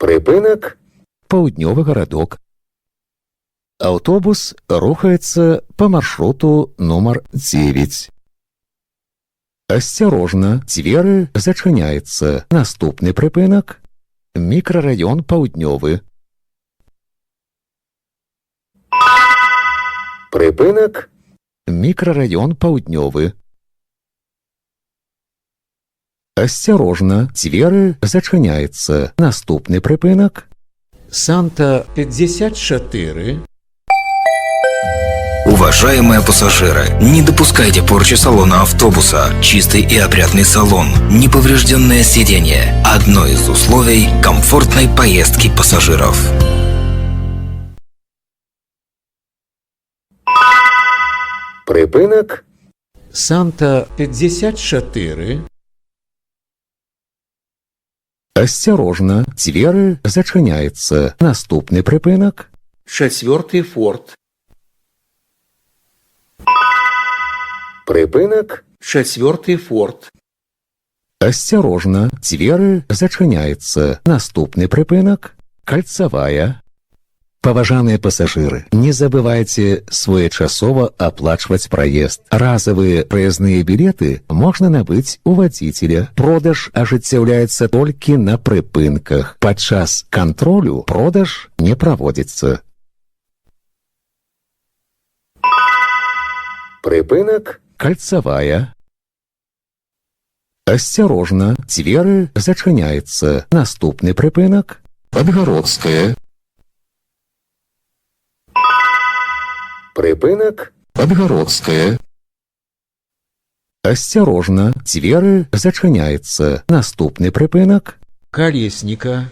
Припинок. Паўднёвы гарадок. Аўтобус рухаецца па маршруту нумар 9. Асцярожна, дзверы зачыняецца. Наступны прыпынак. Мікрараён паўднёвы. Прыпынак. Мікрараён паўднёвы. Асцярожна, дзверы зачыняецца. Наступны прыпынак. Санта 54. Уважаемые пассажиры, не допускайте порчи салона автобуса. Чистый и опрятный салон, неповрежденное сиденье – одно из условий комфортной поездки пассажиров. Припинок. Санта 54. Асцярожна, дзверы зачыняецца. Наступны прыпынак. 4-й форт. Прыпынак. 4-й форт. Асцярожна, дзверы зачыняецца. Наступны прыпынак. Кальцавая. Паважаныя пасажыры, не забывайце своечасова аплачваць праезд. Разавыя праязныя білеты можна набыць у вадзіцеля. Продаж ажыццяўляецца толькі на прыпынках. Падчас кантролю продаж не праводзіцца. Прыпынак. Кальцавая. Асцярожна, дзверы зачыняецца. Наступны прыпынак. Падгародская. Прыпынак. Падгародская. Асцярожна, дзверы зачыняецца. Наступны прыпынак. Калесніка.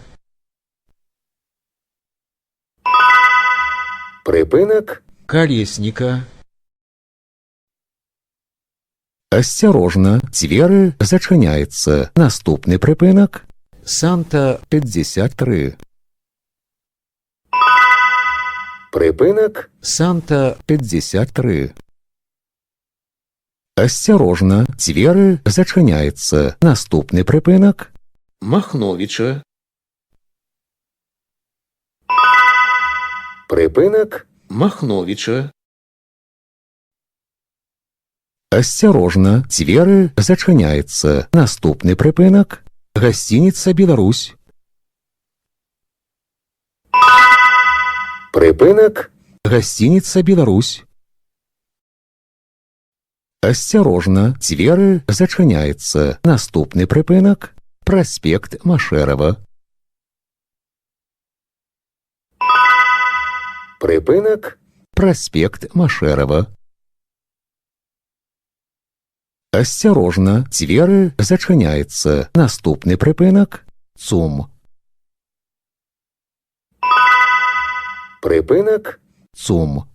Прыпынак. Калесніка. Асцярожна, дзверы зачыняецца. Наступны прыпынак. Санта 53. Прыпынак. Санта 53. Асцярожна, дзверы зачыняецца. Наступны прыпынак. Махновіча. Прыпынак. Махновіча. Асцярожна, дзверы зачыняецца. Наступны прыпынак. Гасцініца «Беларусь». Прыпынак. Гасцініца «Беларусь». Асцярожна, дзверы зачыняецца. Наступны прыпынак. Праспект Машэрава. Прыпынак. Праспект Машэрава. Асцярожна, дзверы зачыняецца. Наступны прыпынак. ЦУМ. Прыпынак. ЦУМ.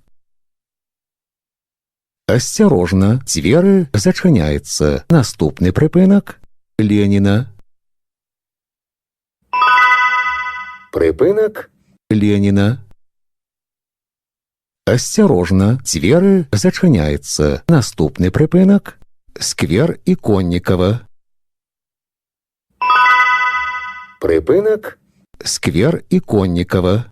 Асцярожна, дзверы зачыняецца. Наступны прыпынак. Леніна. Прыпынак. Леніна. Асцярожна, дзверы зачыняецца. Наступны прыпынак. Сквер Іконнікава. Прыпынак. Сквер Іконнікава.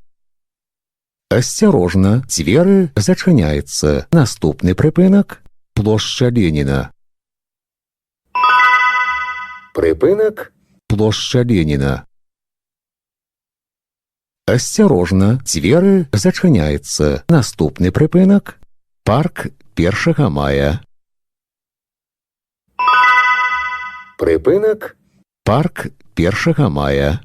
Асцярожна, дзверы зачыняецца. Наступны прыпынак. Плошча Леніна. Прыпынак. Плошча Леніна. Асцярожна, дзверы зачыняецца. Наступны прыпынак. Парк 1 мая. Прыпынак. Парк 1 мая.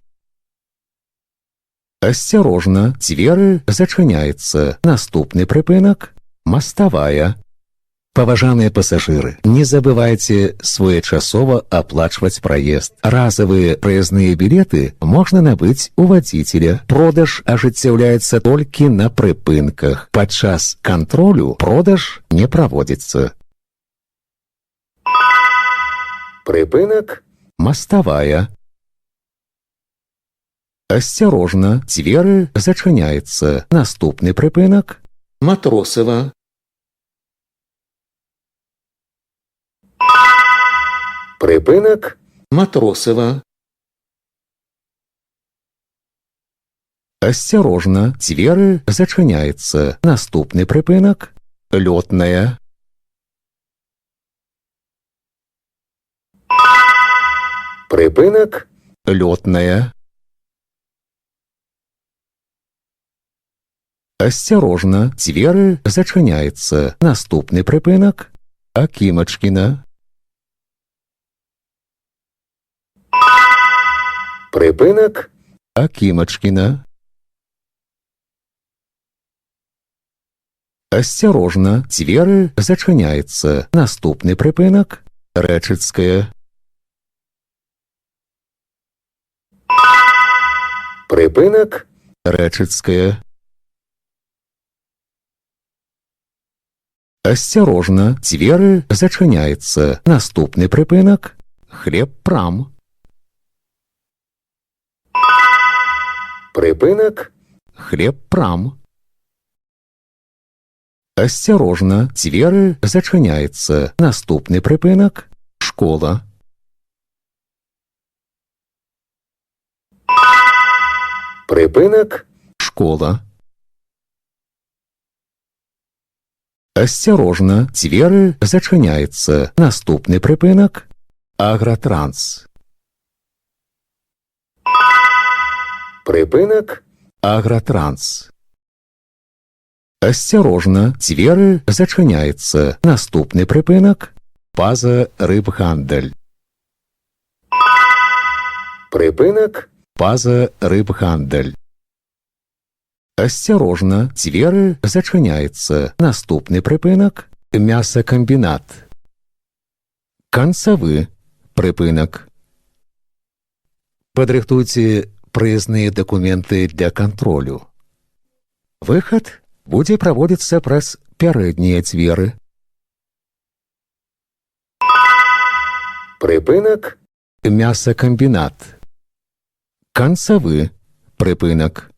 Асцярожна, дзверы зачыняецца. Наступны прыпынак. Маставая. Паважаныя пасажыры, не забывайце своечасова аплачваць праезд. Разавыя праязныя білеты можна набыць у вадзіцеля. Продаж ажыццяўляецца толькі на прыпынках. Падчас кантролю продаж не праводзіцца. Прыпынак. Маставая. Асцярожна, дзверы зачыняецца. Наступны прыпынак. Матросава. Прыпынак. Матросава. Асцярожна, дзверы зачыняецца. Наступны прыпынак – лётная. Прыпынак – лётная. Асцярожна, дзверы зачыняецца. Наступны прыпынак – Акімачкіна. Прыпынак – Акімачкіна. Асцярожна, дзверы зачыняецца. Наступны прыпынак – Рэчыцкая. Прыпынак – Рэчыцкая. Асцярожна, дзверы зачыняецца. Наступны прыпынак – Хлебпрам. Прыпынак – Хлебпрам. Асцярожна, дзверы зачыняецца. Наступны прыпынак – Школа. Прыпынак – Школа. Асцярожна, дзверы зачыняецца. Наступны прыпынак – Агратранс. Прыпынак – Агратранс. Асцярожна, дзверы зачыняецца. Наступны прыпынак – Паза-рыбгандаль. Прыпынак – Паза-рыбгандаль. Асцярожна, дзверы зачыняецца. Наступны прыпынак – Мясакамбінат. Канцавы прыпынак. Падрыхтуйце прыезныя дакументы для кантролю. Выхад будзе праводзіцца праз пярэднія дзверы. Прыпынак – Мясакамбінат. Канцавы прыпынак.